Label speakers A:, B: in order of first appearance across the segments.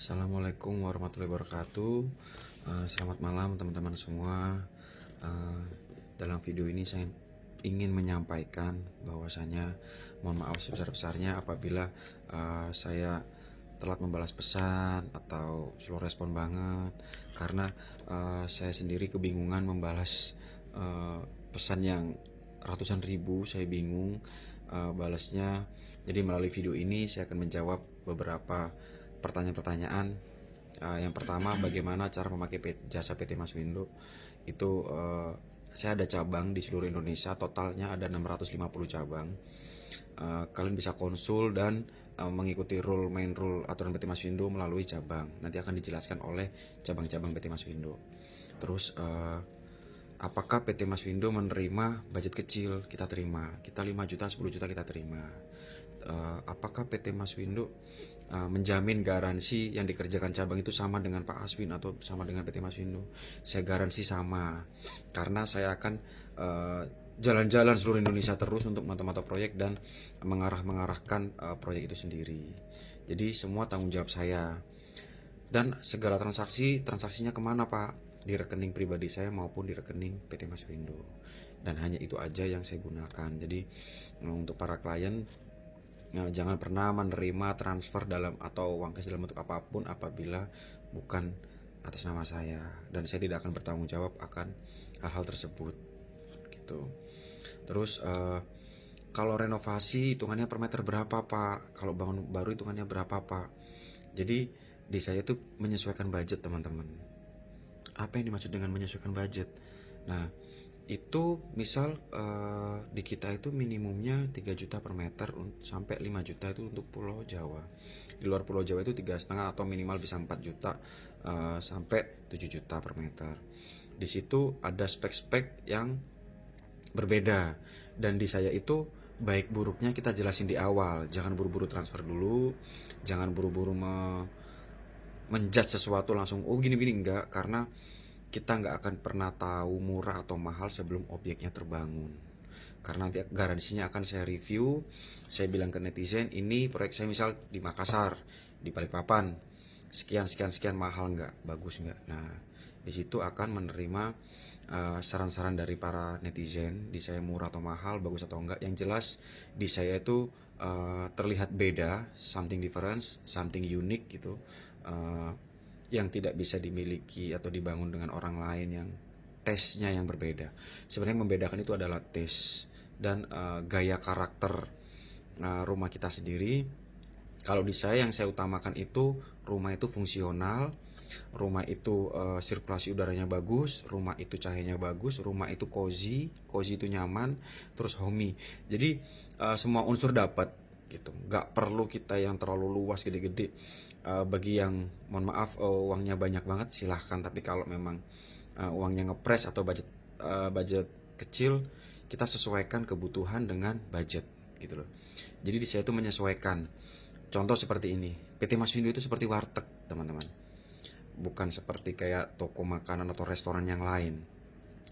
A: Assalamualaikum warahmatullahi wabarakatuh. Selamat malam teman-teman semua. Eh, Dalam video ini saya ingin menyampaikan bahwasanya mohon maaf sebesar-besarnya apabila saya telat membalas pesan atau slow respon banget, karena saya sendiri kebingungan membalas eh, pesan yang ratusan ribu. Saya bingung balasnya. Jadi melalui video ini saya akan menjawab beberapa pertanyaan-pertanyaan. Yang pertama, bagaimana cara memakai jasa PT Mas Windo? Itu saya ada cabang di seluruh Indonesia, totalnya ada 650 cabang. Kalian bisa konsul dan mengikuti main rule aturan PT Mas Windo melalui cabang. Nanti akan dijelaskan oleh cabang-cabang PT Mas Windo. Terus apakah PT Mas Windo menerima budget kecil? Kita terima. Kita 5 juta, 10 juta kita terima. Apakah PT Mas Windo menjamin garansi yang dikerjakan cabang itu sama dengan Pak Aswin atau sama dengan PT Mas Windo? Saya garansi sama, karena saya akan jalan-jalan seluruh Indonesia terus untuk mantau-mantau proyek dan mengarahkan proyek itu sendiri. Jadi semua tanggung jawab saya, dan segala transaksinya kemana Pak? Di rekening pribadi saya maupun di rekening PT Mas Windo. Dan hanya itu aja yang saya gunakan. Jadi untuk para klien, jangan pernah menerima transfer dalam atau uang cash dalam bentuk apapun apabila bukan atas nama saya, dan saya tidak akan bertanggung jawab akan hal-hal tersebut gitu. Terus kalau renovasi hitungannya per meter berapa Pak? Kalau bangun baru hitungannya berapa Pak? Jadi di saya itu menyesuaikan budget teman-teman. Apa yang dimaksud dengan menyesuaikan budget? Nah, itu misal di kita itu minimumnya 3 juta per meter sampai 5 juta itu untuk Pulau Jawa. Di luar Pulau Jawa itu 3,5 atau minimal bisa 4 juta sampai 7 juta per meter. Di situ ada spek-spek yang berbeda, dan di saya itu baik buruknya kita jelasin di awal. Jangan buru-buru transfer dulu, jangan buru-buru menjudge sesuatu langsung oh gini-gini, enggak, karena kita nggak akan pernah tahu murah atau mahal sebelum objeknya terbangun. Karena nanti garansinya akan saya review, saya bilang ke netizen, ini proyek saya misal di Makassar, di Balikpapan, sekian sekian sekian, mahal nggak, bagus nggak. Nah, di situ akan menerima saran-saran dari para netizen, di saya murah atau mahal, bagus atau enggak. Yang jelas di saya itu terlihat beda, something difference, something unique gitu. Uh, yang tidak bisa dimiliki atau dibangun dengan orang lain yang tesnya yang berbeda. Sebenarnya yang membedakan itu adalah tes dan gaya karakter rumah kita sendiri. Kalau di saya yang saya utamakan itu rumah itu fungsional, rumah itu sirkulasi udaranya bagus, rumah itu cahayanya bagus, rumah itu cozy, cozy itu nyaman, terus homey. Jadi semua unsur dapat gitu. Nggak perlu kita yang terlalu luas gede-gede. Bagi yang mohon maaf uangnya banyak banget silahkan, tapi kalau memang uangnya ngepres atau budget kecil, kita sesuaikan kebutuhan dengan budget gitu loh. Jadi di saya itu menyesuaikan. Contoh seperti ini, PT Mas Windo itu seperti warteg teman-teman, bukan seperti kayak toko makanan atau restoran yang lain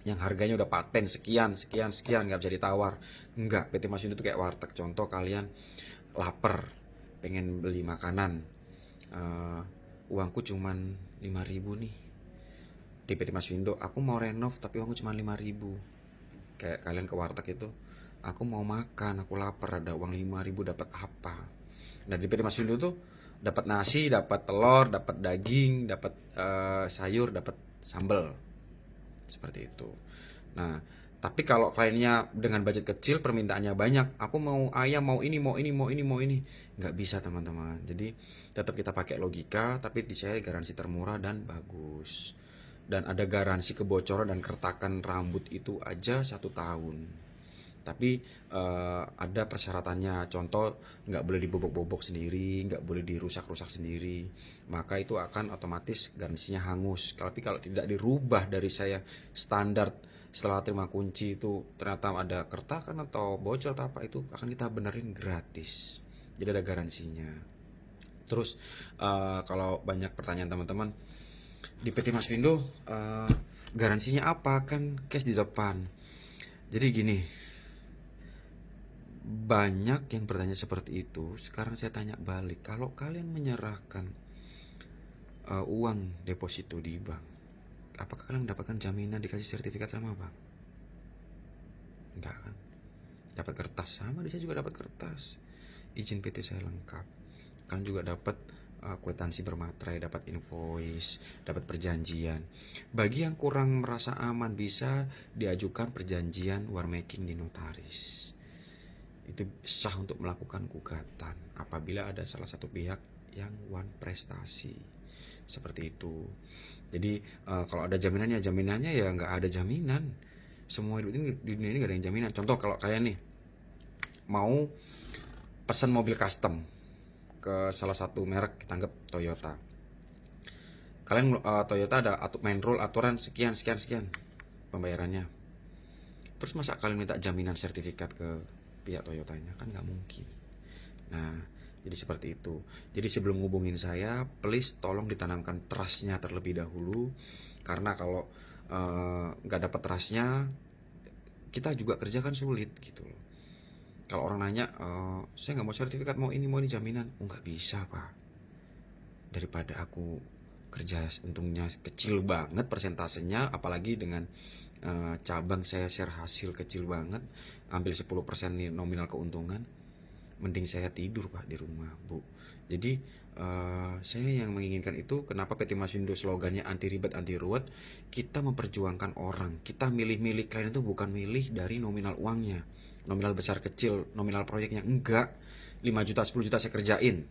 A: yang harganya udah paten sekian sekian sekian nggak bisa ditawar. Enggak, PT Mas Windo itu kayak warteg. Contoh kalian lapar pengen beli makanan, uangku cuman 5.000 nih, di PT Mas Windo aku mau renov tapi uangku cuma 5.000. Kayak kalian ke warteg itu, aku mau makan, aku lapar, ada uang 5.000 dapat apa? Nah di PT Mas Windo tuh dapat nasi, dapat telur, dapat daging, dapat sayur, dapat sambal, seperti itu. Nah, tapi kalau kliennya dengan budget kecil, permintaannya banyak, aku mau ayam, mau ini, mau ini, mau ini, mau ini, nggak bisa teman-teman. Jadi tetap kita pakai logika, tapi di saya garansi termurah dan bagus. Dan ada garansi kebocoran dan keretakan rambut itu aja 1 tahun. Tapi ada persyaratannya. Contoh, nggak boleh dibobok-bobok sendiri, nggak boleh dirusak-rusak sendiri, maka itu akan otomatis garansinya hangus. Tapi kalau tidak dirubah dari saya standar, setelah terima kunci itu ternyata ada keretakan atau bocor atau apa, itu akan kita benerin gratis. Jadi ada garansinya. Terus kalau banyak pertanyaan teman-teman, di PT Mas Windo garansinya apa? Kan cash di depan. Jadi gini, banyak yang bertanya seperti itu. Sekarang saya tanya balik, kalau kalian menyerahkan uang deposito di bank, apakah kalian mendapatkan jaminan dikasih sertifikat sama bank? Enggak kan? Dapat kertas, sama saya juga dapat kertas. Izin PT saya lengkap. Kalian juga dapat kwitansi bermaterai, dapat invoice, dapat perjanjian. Bagi yang kurang merasa aman, bisa diajukan perjanjian war making di notaris. Itu sah untuk melakukan gugatan apabila ada salah satu pihak yang wan prestasi. Seperti itu. Jadi kalau ada jaminannya ya nggak ada jaminan. Semua hidup ini di dunia ini nggak ada yang jaminan. Contoh kalau kalian nih mau pesan mobil custom ke salah satu merek, kita anggap Toyota. Kalian Toyota ada main rule aturan sekian pembayarannya. Terus masa kalian minta jaminan sertifikat ke pihak Toyotanya? Kan nggak mungkin. Nah, jadi seperti itu. Jadi sebelum ngubungin saya, please tolong ditanamkan trustnya terlebih dahulu. Karena kalau nggak dapat trustnya, kita juga kerja kan sulit gitu loh. Kalau orang nanya, saya nggak mau sertifikat, mau ini jaminan. Oh, nggak bisa pak. Daripada aku kerja untungnya kecil banget persentasenya, apalagi dengan cabang saya share hasil kecil banget, ambil 10% nominal keuntungan, mending saya tidur pak di rumah bu. Jadi saya yang menginginkan itu, kenapa PT Masindo slogannya anti ribet anti ruwet. Kita memperjuangkan orang, kita milih-milih klien itu bukan milih dari nominal uangnya, nominal besar kecil, nominal proyeknya, enggak. 5 juta 10 juta saya kerjain.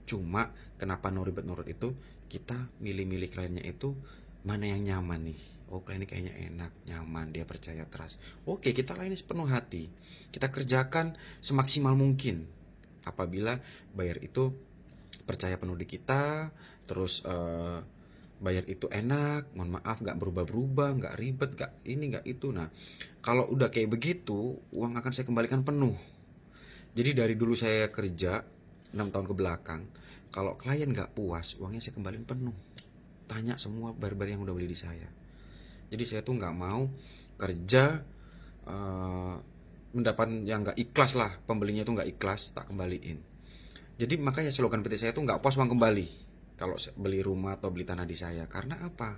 A: Cuma kenapa no ribet nurut itu, kita milih-milih kliennya itu mana yang nyaman nih. Oh, klien ini kayaknya enak, nyaman, dia percaya, trust. Oke, kita layani sepenuh hati. Kita kerjakan semaksimal mungkin. Apabila bayar itu percaya penuh di kita, terus bayar itu enak, mohon maaf gak berubah-berubah, gak ribet, gak ini gak itu. Nah, kalau udah kayak begitu, uang akan saya kembalikan penuh. Jadi dari dulu saya kerja 6 tahun ke belakang, kalau klien gak puas, uangnya saya kembaliin penuh. Tanya semua barbar yang udah beli di saya. Jadi saya tuh gak mau kerja mendapat yang gak ikhlas lah, pembelinya tuh gak ikhlas, tak kembaliin. Jadi makanya slogan PT saya tuh gak puas uang kembali kalau beli rumah atau beli tanah di saya. Karena apa?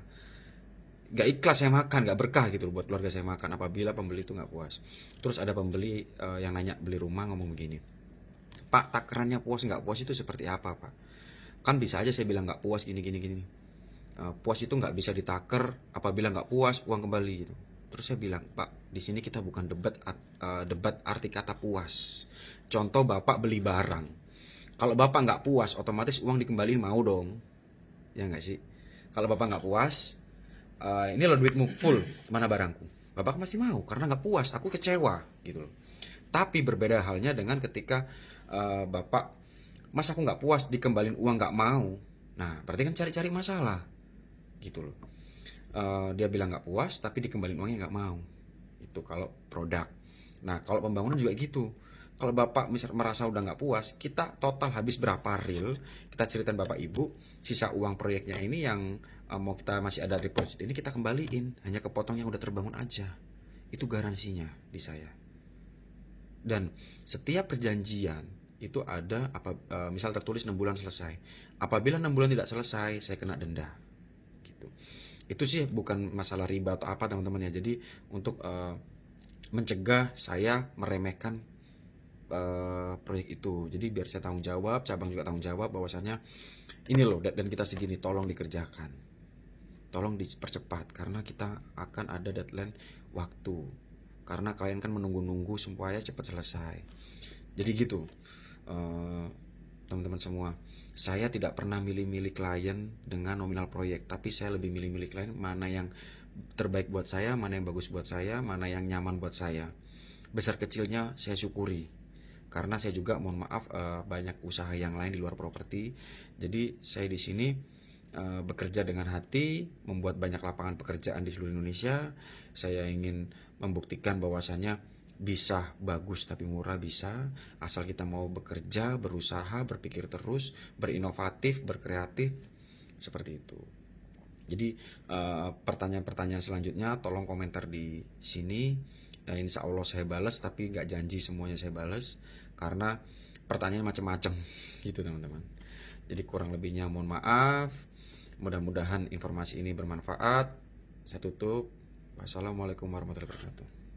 A: Gak ikhlas saya makan, gak berkah gitu buat keluarga saya makan apabila pembeli itu gak puas. Terus ada pembeli yang nanya beli rumah ngomong begini, Pak, takarannya puas nggak puas itu seperti apa pak? Kan bisa aja saya bilang nggak puas gini. Puas itu nggak bisa ditaker, apabila nggak puas uang kembali gitu. Terus saya bilang, Pak, di sini kita bukan debat arti kata puas. Contoh bapak beli barang, kalau bapak nggak puas otomatis uang dikembaliin mau dong, ya nggak sih? Kalau bapak nggak puas, ini loh duitmu full, mana barangku? Bapak masih mau karena nggak puas, aku kecewa gitu loh. Tapi berbeda halnya dengan ketika bapak, mas aku nggak puas dikembalin uang nggak mau. Nah berarti kan cari-cari masalah gitu loh. Dia bilang nggak puas tapi dikembalin uangnya nggak mau. Itu kalau produk. Nah kalau pembangunan juga gitu. Kalau bapak misal merasa udah nggak puas, kita total habis berapa real, kita ceritain bapak ibu, sisa uang proyeknya ini yang mau kita masih ada deposit ini kita kembaliin, hanya kepotong yang udah terbangun aja. Itu garansinya di saya. Dan setiap perjanjian itu ada misal tertulis 6 bulan selesai. Apabila 6 bulan tidak selesai, saya kena denda. Gitu. Itu sih bukan masalah riba atau apa teman-teman ya. Jadi untuk mencegah saya meremehkan proyek itu. Jadi biar saya tanggung jawab, cabang juga tanggung jawab bahwasanya ini loh dan kita segini, tolong dikerjakan. Tolong dipercepat karena kita akan ada deadline waktu. Karena klien kan menunggu-nunggu supaya cepat selesai. Jadi gitu teman-teman semua, saya tidak pernah milih-milih klien dengan nominal proyek, tapi saya lebih milih-milih klien mana yang terbaik buat saya, mana yang bagus buat saya, mana yang nyaman buat saya. Besar kecilnya saya syukuri, karena saya juga mohon maaf banyak usaha yang lain di luar properti. Jadi saya di sini bekerja dengan hati, membuat banyak lapangan pekerjaan di seluruh Indonesia. Saya ingin membuktikan bahwasannya bisa bagus tapi murah, bisa asal kita mau bekerja, berusaha, berpikir terus, berinovatif, berkreatif, seperti itu. Jadi pertanyaan-pertanyaan selanjutnya tolong komentar di sini. Insya Allah saya balas, tapi nggak janji semuanya saya balas karena pertanyaan macam-macam gitu teman-teman. Jadi kurang lebihnya mohon maaf. Mudah-mudahan informasi ini bermanfaat. Saya tutup. Wassalamualaikum warahmatullahi wabarakatuh.